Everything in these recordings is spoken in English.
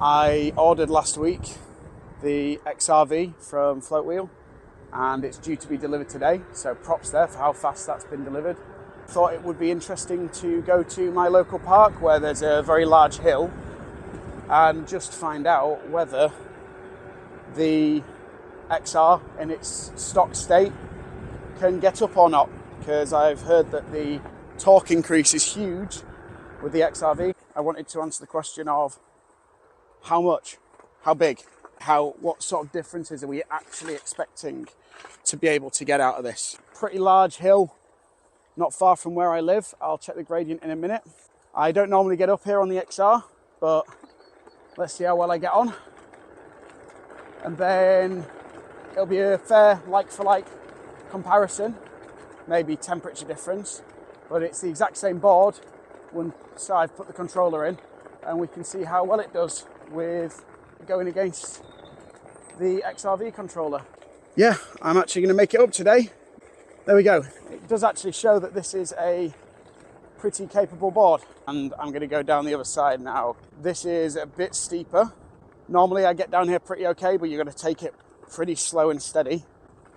I ordered last week the XRV from Floatwheel and it's due to be delivered today, so props there for how fast that's been delivered. Thought it would be interesting to go to my local park where there's a very large hill and just find out whether the XR in its stock state can get up or not, because I've heard that the torque increase is huge with the XRV. I wanted to answer the question of how much, how big, what sort of differences are we actually expecting to be able to get out of this. Pretty large hill, not far from where I live. I'll check the gradient in a minute. I don't normally get up here on the XR, but let's see how well I get on. And then it'll be a fair like-for-like comparison, maybe temperature difference, but it's the exact same board once I've put the controller in, and we can see how well it does with going against the XRV controller. Yeah, I'm actually going to make it up today. There we go. It does actually show that this is a pretty capable board, and I'm going to go down the other side now. This is a bit steeper. Normally I get down here pretty okay, but you're going to take it pretty slow and steady.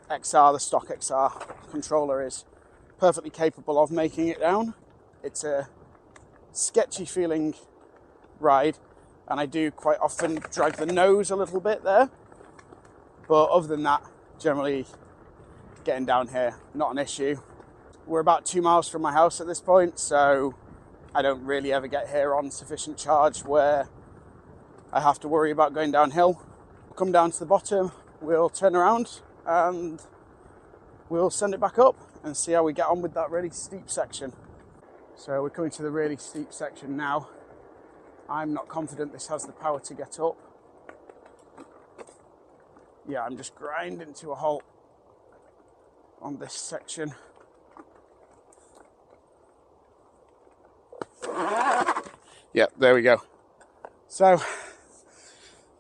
The stock XR controller is perfectly capable of making it down. It's a sketchy feeling ride, and I do quite often drag the nose a little bit there, but other than that, generally getting down here, not an issue. We're about 2 miles from my house at this point, so I don't really ever get here on sufficient charge where I have to worry about going downhill. We'll come down to the bottom, we'll turn around and we'll send it back up and see how we get on with that really steep section. So we're coming to the really steep section now. I'm not confident this has the power to get up. Yeah, I'm just grinding to a halt on this section. Yeah, there we go. So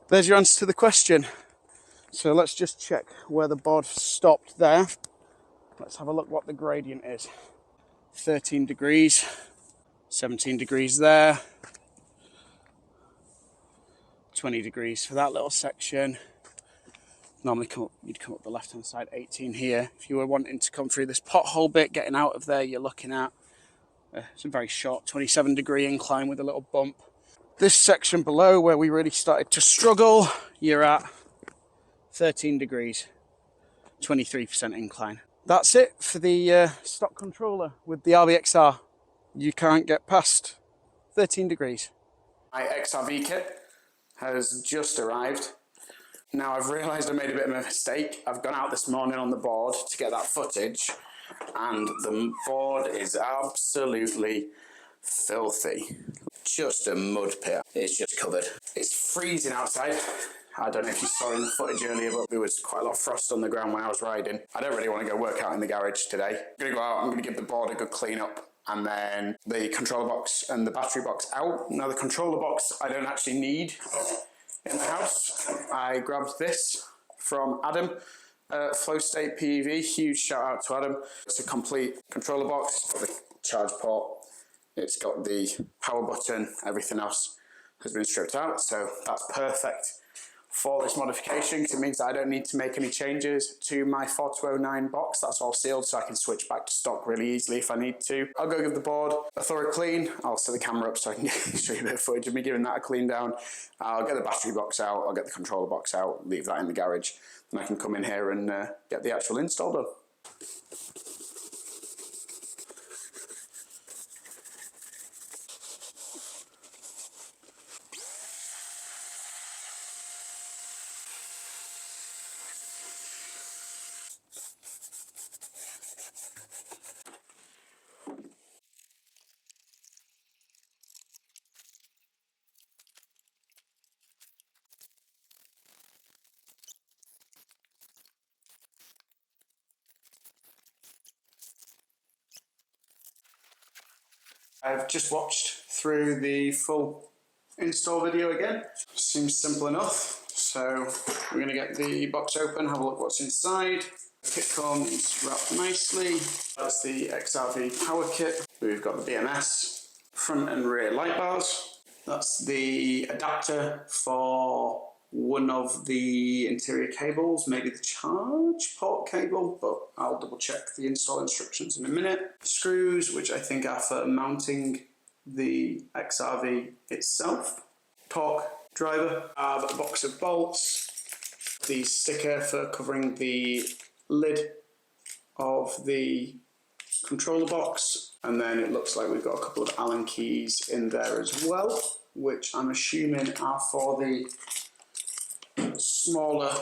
there's your answer to the question. So let's just check where the board stopped there. Let's have a look what the gradient is. 13 degrees, 17 degrees there, 20 degrees for that little section. Normally you'd come up the left hand side, 18 here. If you were wanting to come through this pothole bit, getting out of there, you're looking at it's a very short 27 degree incline with a little bump. This section below where we really started to struggle, you're at 13 degrees, 23% incline. That's it for the stock controller with the RBXR. You can't get past 13 degrees. My XRV kit has just arrived. Now I've realised I made a bit of a mistake. I've gone out this morning on the board to get that footage, and the board is absolutely filthy. Just a mud pit. It's just covered. It's freezing outside. I don't know if you saw in the footage earlier, but there was quite a lot of frost on the ground when I was riding. I don't really want to go work out in the garage today. I'm going to go out, I'm going to give the board a good clean up, and then the controller box and the battery box out. Now the controller box I don't actually need in the house. I grabbed this from Adam, Flowstate PEV. Huge shout out to Adam. It's a complete controller box. It's got the charge port. It's got the power button. Everything else has been stripped out, so that's perfect for this modification, because it means that I don't need to make any changes to my 4209 box. That's all sealed, so I can switch back to stock really easily if I need to. I'll go give the board a thorough clean. I'll set the camera up so I can show you a bit of footage of me giving that a clean down. I'll get the battery box out, I'll get the controller box out, leave that in the garage, and I can come in here and get the actual install done. I've just watched through the full install video again. Seems simple enough. So we're going to get the box open, have a look what's inside. The kit comes wrapped nicely. That's the XRV Power Kit. We've got the BMS, front and rear light bars. That's the adapter for one of the interior cables, maybe the charge port cable, but I'll double check the install instructions in a minute. Screws, which I think are for mounting the XRV itself. Torque driver. I have a box of bolts. The sticker for covering the lid of the controller box, and then it looks like we've got a couple of Allen keys in there as well, which I'm assuming are for the smaller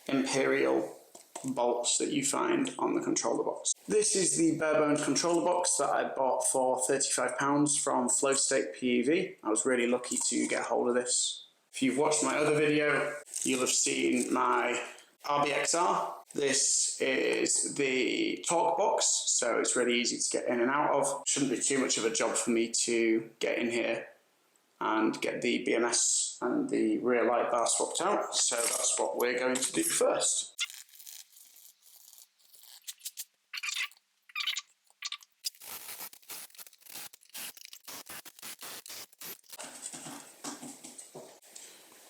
imperial bolts that you find on the controller box. This is the bare-boned controller box that I bought for £35 from Flowstate PEV. I was really lucky to get hold of this. If you've watched my other video, you'll have seen my RBXR. This is the torque box, so it's really easy to get in and out of. Shouldn't be too much of a job for me to get in here and get the BMS and the rear light bar swapped out, so that's what we're going to do first.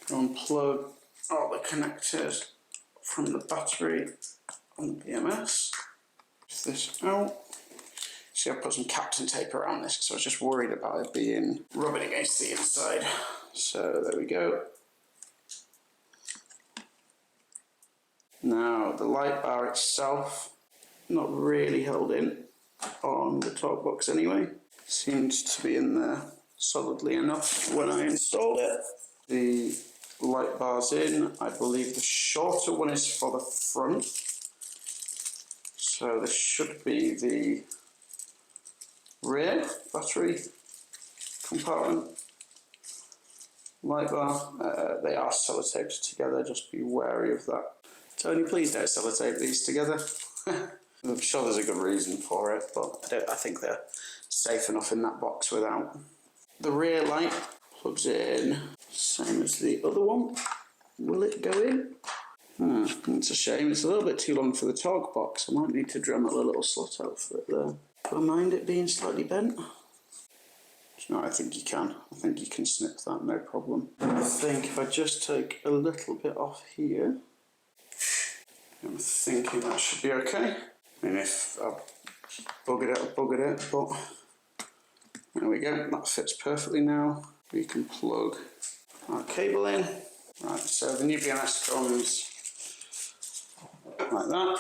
Unplug all the connectors from the battery on the BMS. Push this out. See, I put some Captain tape around this because I was just worried about it being rubbing against the inside. So there we go. Now the light bar itself, not really held in on the torque box anyway. Seems to be in there solidly enough when I installed it. The light bar's in. I believe the shorter one is for the front. So this should be the rear battery compartment. Light bar, they are sellotaped together, just be wary of that. Tony, please don't sellotape these together. I'm sure there's a good reason for it, but I think they're safe enough in that box without. The rear light plugs in, same as the other one. Will it go in? It's a shame, it's a little bit too long for the torque box. I might need to drum a little slot out for it there. Do I mind it being slightly bent? No, I think you can. I think you can snip that, no problem. I think if I just take a little bit off here, I'm thinking that should be okay. I mean, if I buggered it, I buggered it, but there we go, that fits perfectly now. We can plug our cable in. Right, so the new BMS comes like that.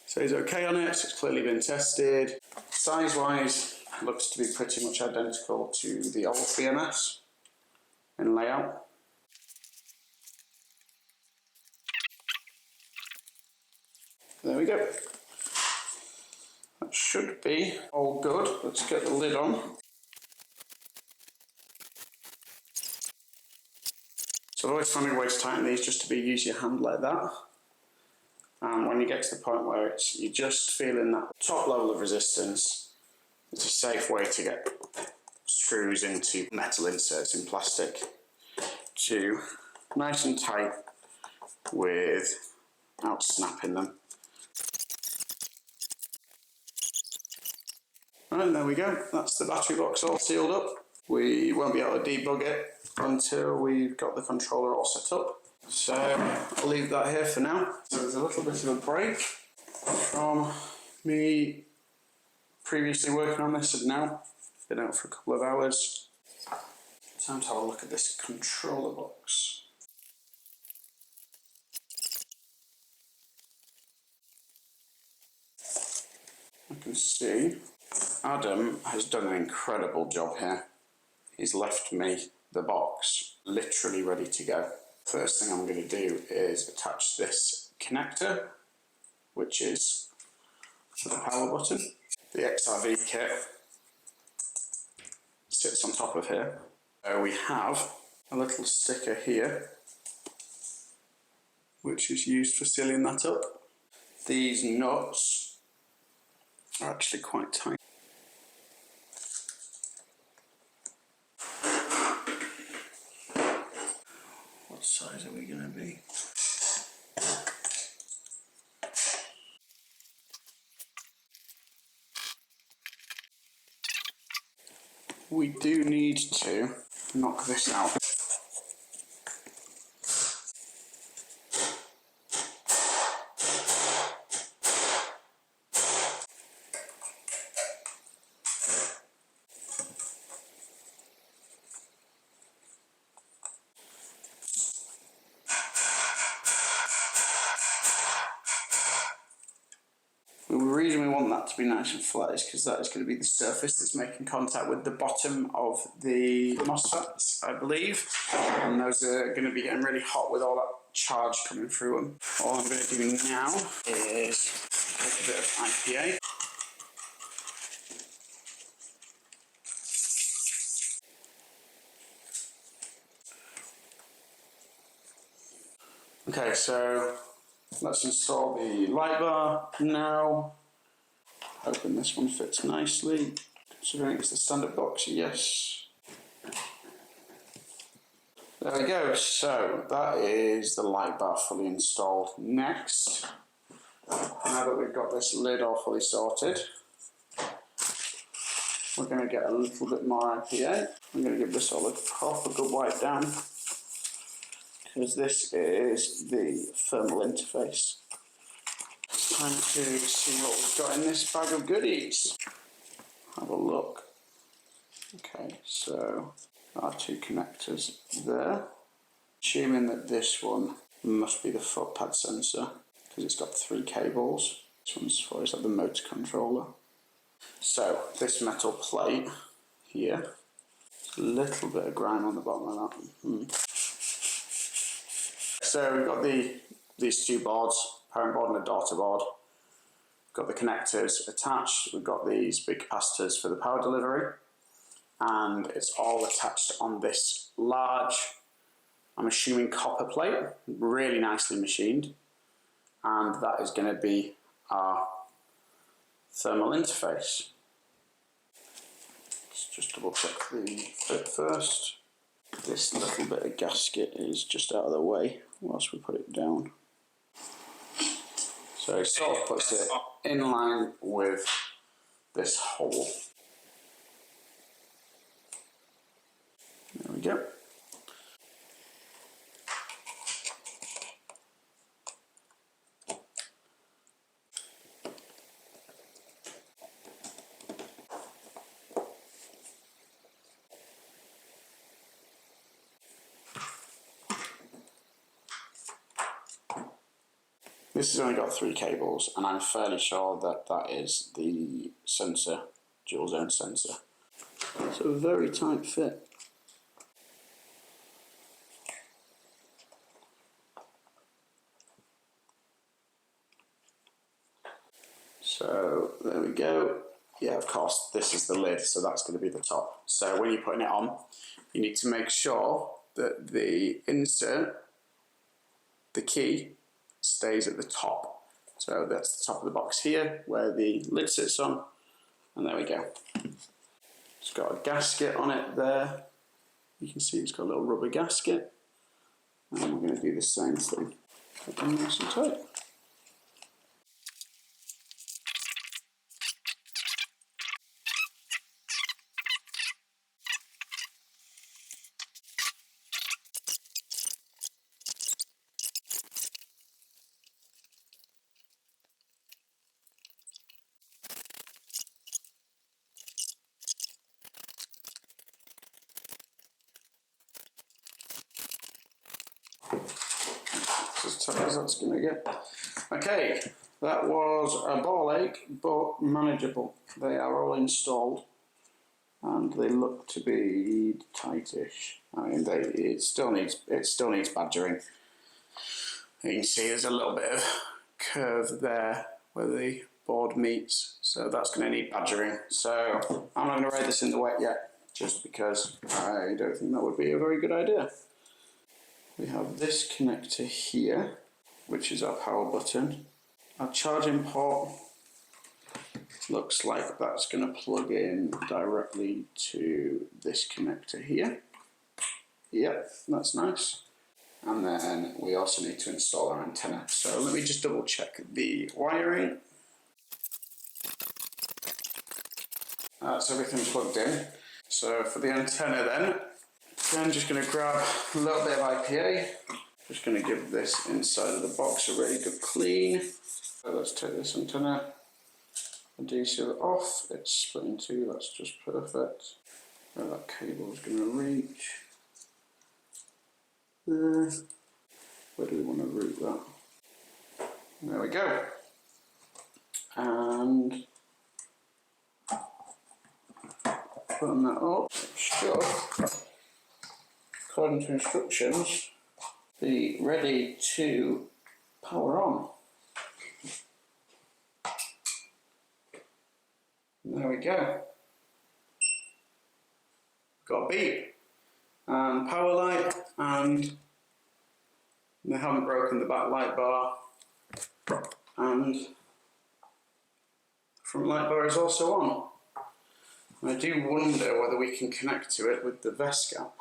So it's okay on it, so it's clearly been tested. Size-wise, looks to be pretty much identical to the old BMS in layout. There we go. That should be all good. Let's get the lid on. So I've always found a way to tighten these just to be use your hand like that. And when you get to the point where you're just feeling that top level of resistance, it's a safe way to get screws into metal inserts in plastic to nice and tight without snapping them. Right, there we go. That's the battery box all sealed up. We won't be able to debug it until we've got the controller all set up. So I'll leave that here for now. So there's a little bit of a break from me previously working on this and now. Been out for a couple of hours. Time to have a look at this controller box. I can see Adam has done an incredible job here. He's left me the box literally ready to go. First thing I'm going to do is attach this connector, which is to the power button. The XRV kit sits on top of here. We have a little sticker here, which is used for sealing that up. These nuts are actually quite tight. What size are we going to be? We do need to knock this out. The reason we want that to be nice and flat is because that is going to be the surface that's making contact with the bottom of the MOSFETs, I believe. And those are going to be getting really hot with all that charge coming through them. All I'm going to do now is take a bit of IPA. Okay, so let's install the light bar now. Hoping this one fits nicely, considering it's the standard box, yes. There we go, so that is the light bar fully installed. Next, now that we've got this lid all fully sorted, we're going to get a little bit more IPA. I'm going to give this all a proper good wipe down, because this is the thermal interface. It's time to see what we've got in this bag of goodies. Have a look. Okay, so our two connectors there. Assuming that this one must be the footpad sensor, because it's got 3 cables. This one's for the motor controller. So this metal plate here, a little bit of grime on the bottom of that. So we've got these two boards, parent board and a daughter board. We've got the connectors attached. We've got these big capacitors for the power delivery, and it's all attached on this large, I'm assuming, copper plate, really nicely machined, and that is going to be our thermal interface. Let's just double check the fit first. This little bit of gasket is just out of the way whilst we put it down. So it sort of puts it in line with this hole. There we go. This has only got 3 cables, and I'm fairly sure that that is the sensor, dual zone sensor. So a very tight fit. So there we go. Yeah, of course, this is the lid, so that's going to be the top. So when you're putting it on, you need to make sure that the insert, the key, stays at the top. So that's the top of the box here where the lid sits on, and there we go. It's got a gasket on it there. You can see it's got a little rubber gasket, and we're going to do the same thing. Put them nice and tight. As tight as that's going to get. Okay, that was a ball ache, but manageable. They are all installed, and they look to be tightish. I mean, it still needs badgering. You can see there's a little bit of curve there where the board meets, so that's going to need badgering. So I'm not going to ride this in the wet yet, just because I don't think that would be a very good idea. We have this connector here, which is our power button. Our charging port looks like that's going to plug in directly to this connector here. Yep, that's nice. And then we also need to install our antenna. So let me just double check the wiring. That's everything plugged in. So for the antenna then, Then just going to grab a little bit of IPA. Just going to give this inside of the box a really good clean. So let's take this antenna adhesive off. It's split in two, that's just perfect. Where that cable is going to reach. There. Where do we want to route that? There we go. And putting that up, it should, according to instructions, be ready to power on. There we go. Got a beep and power light, and they haven't broken the back light bar, and the front light bar is also on. And I do wonder whether we can connect to it with the VESC app.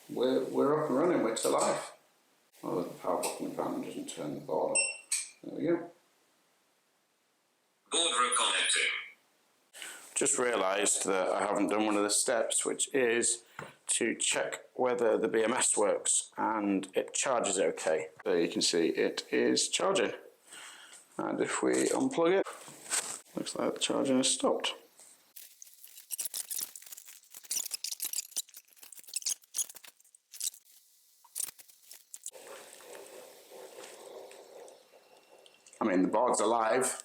We're up and running, we're still live. Oh, the power button apparently doesn't turn the board off. There we go. Board reconnecting. Just realised that I haven't done one of the steps, which is to check whether the BMS works, and it charges okay. So you can see it is charging. And if we unplug it, looks like the charging has stopped. I mean, the board's alive.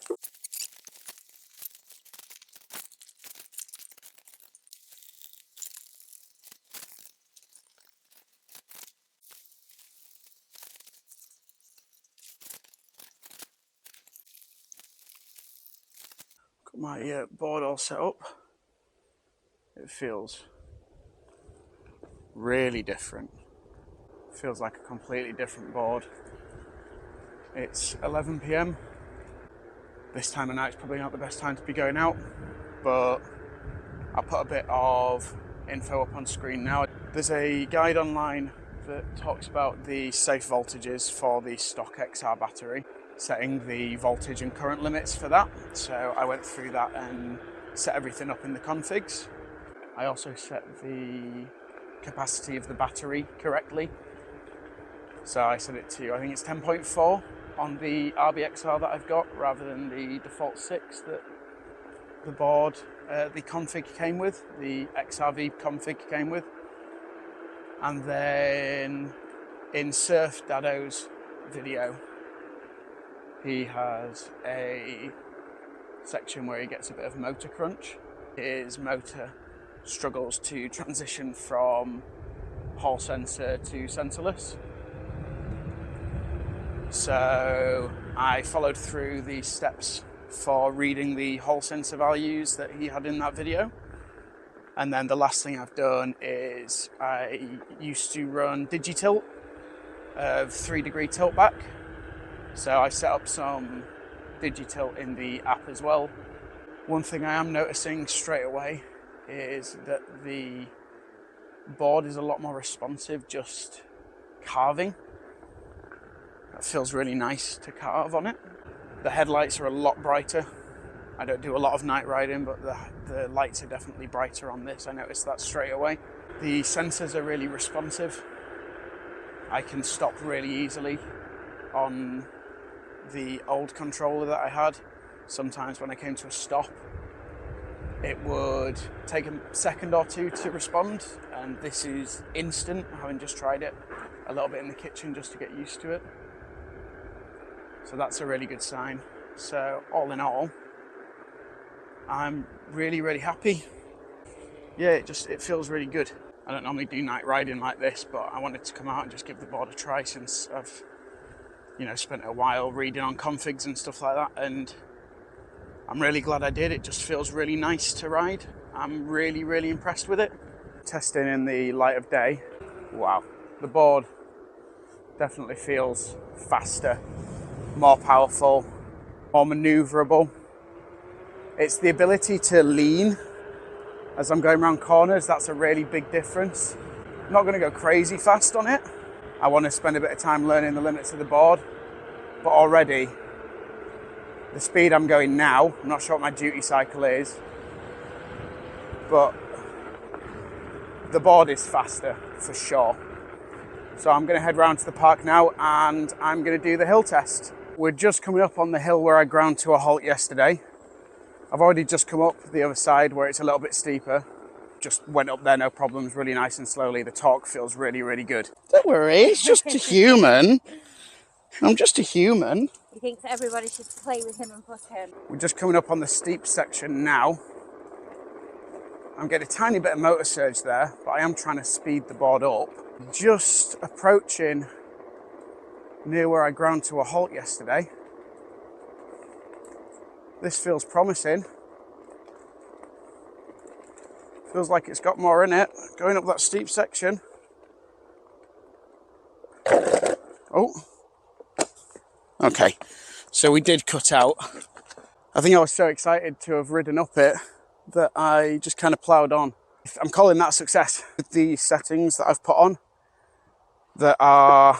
Got my board all set up. It feels really different. Feels like a completely different board. It's 11 PM. This time of night is probably not the best time to be going out, but I'll put a bit of info up on screen now. There's a guide online that talks about the safe voltages for the stock XR battery, setting the voltage and current limits for that. So I went through that and set everything up in the configs. I also set the capacity of the battery correctly. So I set it to, I think it's 10.4 on the RBXR that I've got, rather than the default 6 that the board, the config came with, the XRV config came with. And then in Surfdado's video, he has a section where he gets a bit of motor crunch. His motor struggles to transition from Hall sensor to sensorless. So I followed through the steps for reading the Hall sensor values that he had in that video. And then the last thing I've done is I used to run DigiTilt of 3-degree tilt back. So I set up some DigiTilt in the app as well. One thing I am noticing straight away is that the board is a lot more responsive just carving. That feels really nice to carve on it. The headlights are a lot brighter. I don't do a lot of night riding, but the lights are definitely brighter on this. I noticed that straight away. The sensors are really responsive. I can stop really easily on the old controller that I had. Sometimes when I came to a stop, it would take a second or two to respond, and this is instant, having just tried it a little bit in the kitchen just to get used to it. So that's a really good sign. So all in all, I'm really, really happy. Yeah, it feels really good. I don't normally do night riding like this, but I wanted to come out and just give the board a try, since I've, spent a while reading on configs and stuff like that, and I'm really glad I did. It just feels really nice to ride. I'm really, really impressed with it. Testing in the light of day, wow. The board definitely feels faster, more powerful, more manoeuvrable. It's the ability to lean as I'm going around corners. That's a really big difference. I'm not going to go crazy fast on it. I want to spend a bit of time learning the limits of the board, but already the speed I'm going now, I'm not sure what my duty cycle is, but the board is faster for sure. So I'm going to head round to the park now and I'm going to do the hill test. We're just coming up on the hill where I ground to a halt yesterday. I've already just come up the other side where it's a little bit steeper. Just went up there, no problems, really nice and slowly. The torque feels really, really good. Don't worry, it's just a human. I'm just a human. He thinks everybody should play with him and push him. We're just coming up on the steep section now. I'm getting a tiny bit of motor surge there, but I am trying to speed the board up. Just approaching near where I ground to a halt yesterday. This feels promising. Feels like it's got more in it. Going up that steep section. Oh. Okay, so we did cut out. I think I was so excited to have ridden up it that I just kind of ploughed on. I'm calling that a success. With the settings that I've put on that are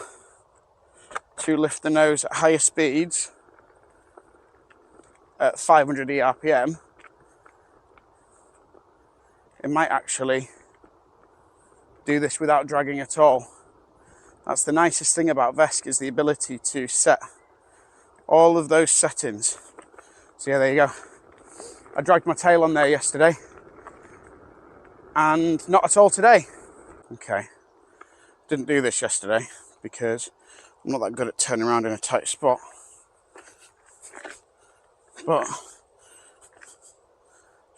to lift the nose at higher speeds at 500 RPM, it might actually do this without dragging at all. That's the nicest thing about VESC, is the ability to set all of those settings. So yeah, there you go. I dragged my tail on there yesterday and not at all today. Okay, didn't do this yesterday because I'm not that good at turning around in a tight spot. But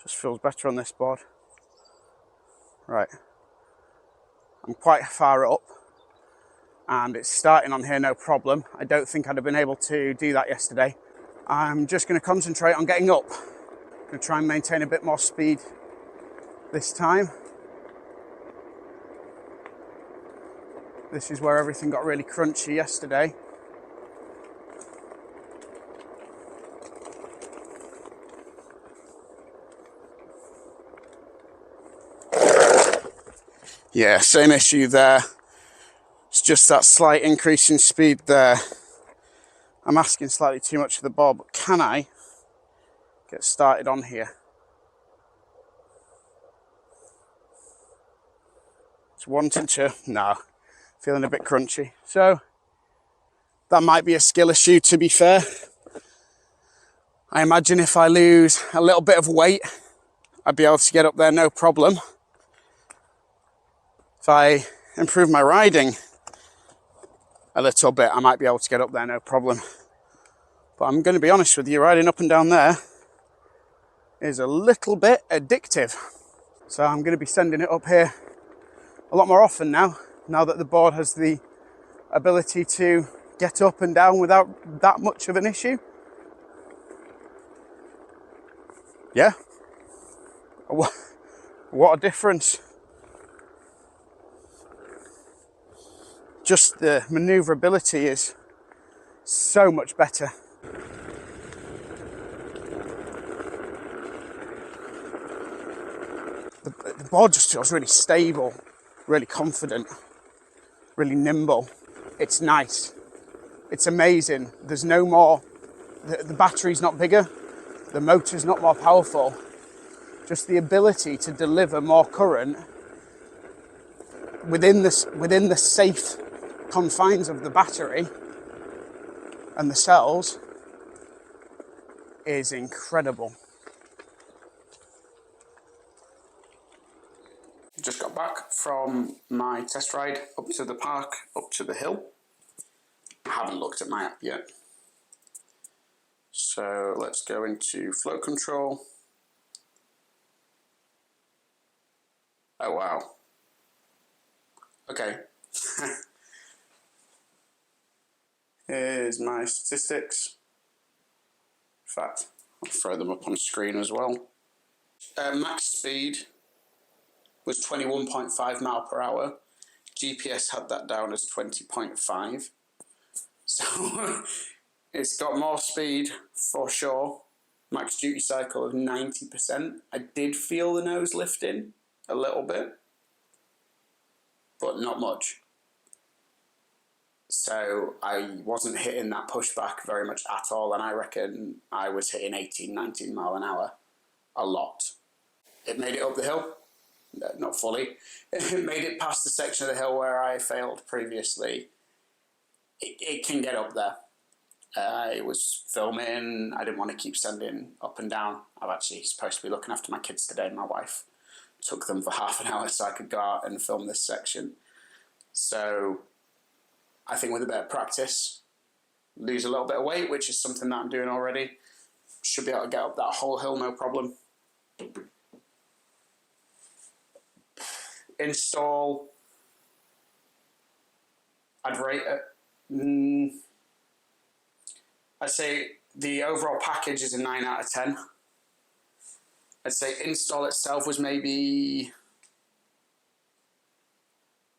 just feels better on this board. Right, I'm quite far up and it's starting on here no problem. I don't think I'd have been able to do that yesterday. I'm just going to concentrate on getting up. I'm going to try and maintain a bit more speed this time. This is where everything got really crunchy yesterday. Yeah, same issue there. It's just that slight increase in speed there. I'm asking slightly too much of the board, but can I get started on here? Just wanting to, no, feeling a bit crunchy. So that might be a skill issue, to be fair. I imagine if I lose a little bit of weight, I'd be able to get up there no problem. If I improve my riding a little bit, I might be able to get up there no problem. But I'm going to be honest with you, riding up and down there is a little bit addictive. So I'm going to be sending it up here a lot more often now that the board has the ability to get up and down without that much of an issue. Yeah. What a difference. Just the maneuverability is so much better. The board just feels really stable, really confident, really nimble. It's nice. It's amazing. There's no more, the battery's not bigger, the motor's not more powerful. Just the ability to deliver more current within the safe confines of the battery and the cells is incredible. Just got back from my test ride up to the park, up to the hill. I haven't looked at my app yet. So let's go into flow control. Oh wow. Okay. Here's my statistics. In fact, I'll throw them up on screen as well. Max speed was 21.5 mile per hour. GPS had that down as 20.5. So it's got more speed for sure. Max duty cycle of 90%. I did feel the nose lifting a little bit, but not much. So I wasn't hitting that pushback very much at all, and I reckon I was hitting 18, 19 mile an hour a lot. It made it up the hill, not fully, made it past the section of the hill where I failed previously. It can get up there. It was filming. I didn't want to keep sending up and down. I'm actually supposed to be looking after my kids today. My wife took them for half an hour so I could go out and film this section. So I think with a bit of practice, lose a little bit of weight, which is something that I'm doing already, should be able to get up that whole hill no problem. Install, I'd rate it, I'd say the overall package is a 9 out of 10. I'd say install itself was maybe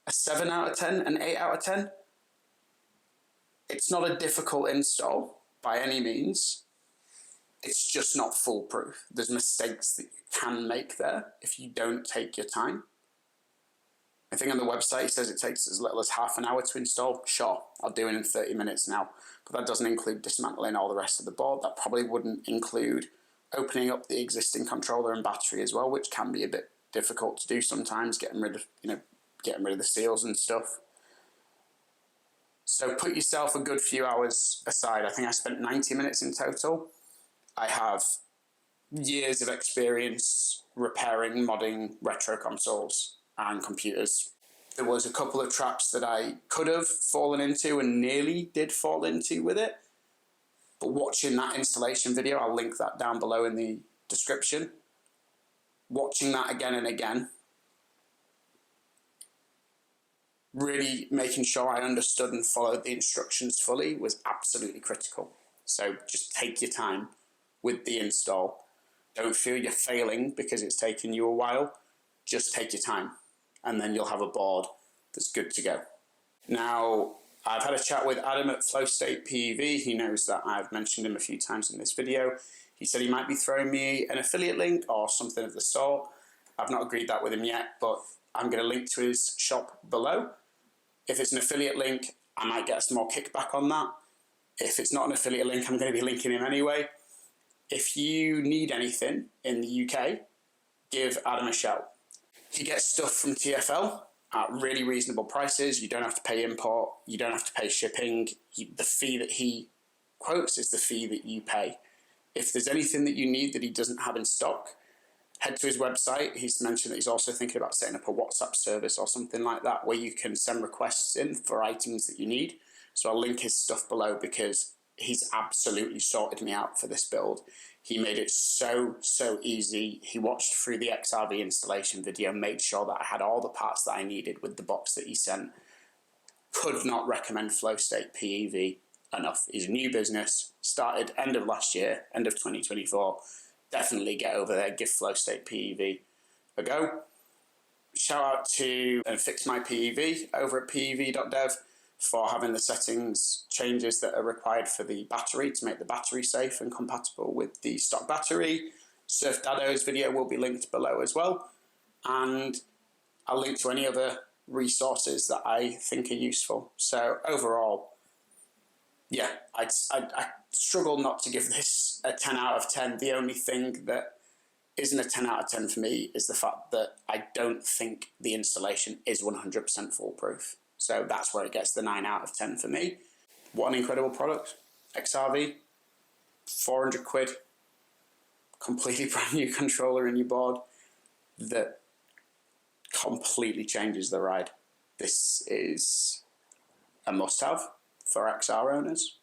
a 7 out of 10, an 8 out of 10. It's not a difficult install by any means. It's just not foolproof. There's mistakes that you can make there if you don't take your time. I think on the website it says it takes as little as half an hour to install. Sure, I'll do it in 30 minutes now, but that doesn't include dismantling all the rest of the board. That probably wouldn't include opening up the existing controller and battery as well, which can be a bit difficult to do sometimes, getting rid of the seals and stuff. So put yourself a good few hours aside. I think I spent 90 minutes in total. I have years of experience repairing, modding retro consoles and computers. There was a couple of traps that I could have fallen into and nearly did fall into with it. But watching that installation video, I'll link that down below in the description. Watching that again and again, really making sure I understood and followed the instructions fully was absolutely critical. So just take your time with the install. Don't feel you're failing because it's taken you a while. Just take your time, and then you'll have a board that's good to go. Now, I've had a chat with Adam at Flowstate PEV. He knows that I've mentioned him a few times in this video. He said he might be throwing me an affiliate link or something of the sort. I've not agreed that with him yet, but I'm going to link to his shop below. If it's an affiliate link, I might get a small kickback on that. If it's not an affiliate link, I'm going to be linking him anyway. If you need anything in the UK, give Adam a shout. He gets stuff from TFL at really reasonable prices. You don't have to pay import. You don't have to pay shipping. The fee that he quotes is the fee that you pay. If there's anything that you need that he doesn't have in stock, head to his website. He's mentioned that he's also thinking about setting up a WhatsApp service or something like that where you can send requests in for items that you need. So I'll link his stuff below because he's absolutely sorted me out for this build. He made it so easy. He watched through the XRV installation video, made sure that I had all the parts that I needed with the box that he sent. Could not recommend Flowstate PEV enough. He's a new business, started end of last year, end of 2024. Definitely get over there, give Flowstate PEV a go. Shout out to Fix My PEV over at pev.dev for having the settings changes that are required for the battery to make the battery safe and compatible with the stock battery. Surfdado's video will be linked below as well. And I'll link to any other resources that I think are useful. So overall, yeah, I struggle not to give this a 10 out of 10. The only thing that isn't a 10 out of 10 for me is the fact that I don't think the installation is 100% foolproof. So that's where it gets the 9 out of 10 for me. What an incredible product. XRV, 400 quid, completely brand new controller in your board that completely changes the ride. This is a must-have for XR owners.